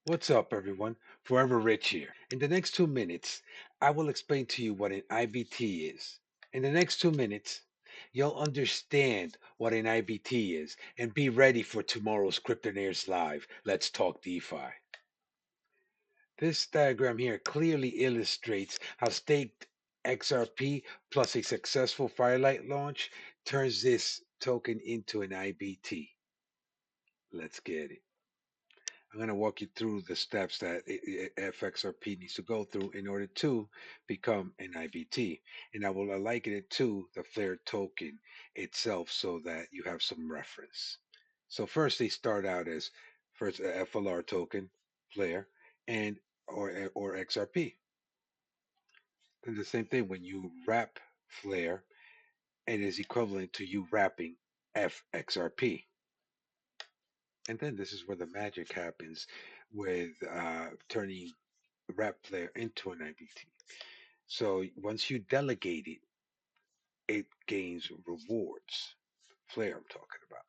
What's up, everyone? Forever Rich here. In the next 2 minutes, I will explain to you what an IBT is. In the next 2 minutes, you'll understand what an IBT is and be ready for tomorrow's Cryptonaires Live. Let's talk DeFi. This diagram here clearly illustrates how staked XRP plus a successful Firelight launch turns this token into an IBT. Let's get it. I'm going to walk you through the steps that FXRP needs to go through in order to become an IBT. And I will liken it to the Flare token itself so that you have some reference. So first they start out as first a FLR token, Flare, and or XRP. Then the same thing when you wrap Flare, it is equivalent to you wrapping FXRP. And then this is where the magic happens with turning rep player into an IBT. So once you delegate it, it gains rewards. Flare, I'm talking about.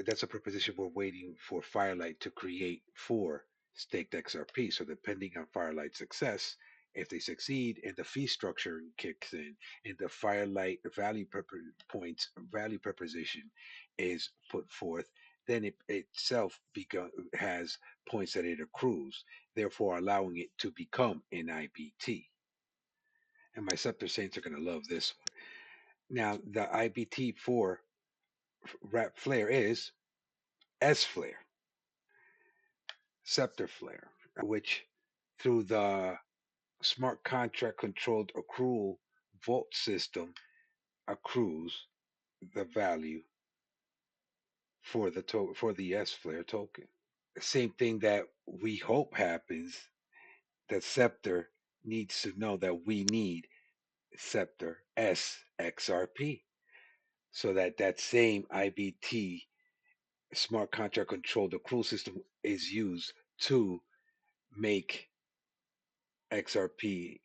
That's a proposition we're waiting for Firelight to create for staked XRP. So depending on Firelight's success, if they succeed and the fee structure kicks in and the Firelight points value proposition is put forth, then it itself has points that it accrues, therefore allowing it to become an IBT. And my Scepter Saints are going to love this one. Now, the IBT for Rap Flare is S Flare, Scepter Flare, which through the smart contract controlled accrual vault system accrues the value for the S Flare token. Same thing that we hope happens, that Scepter needs to know that we need Scepter SXRP so that that same IBT smart contract controlled accrual system is used to make XRP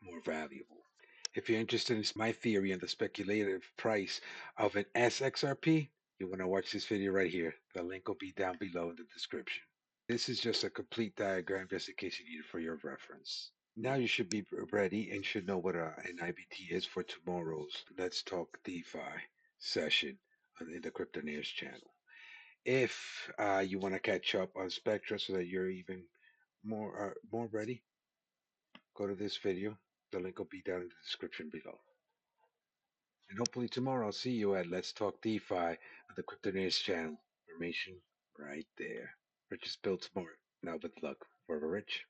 more valuable. If you're interested in my theory on the speculative price of an SXRP, you want to watch this video right here. The link will be down below in the description. This is just a complete diagram just in case you need it for your reference. Now you should be ready and should know what an IBT is for tomorrow's Let's Talk DeFi session in the Cryptonaires channel. If you want to catch up on Spectra so that you're even more ready, go to this video. The link will be down in the description below. And hopefully tomorrow I'll see you at Let's Talk DeFi on the Cryptonaires channel. Information right there. Richest built smart. Now with luck. Forever rich.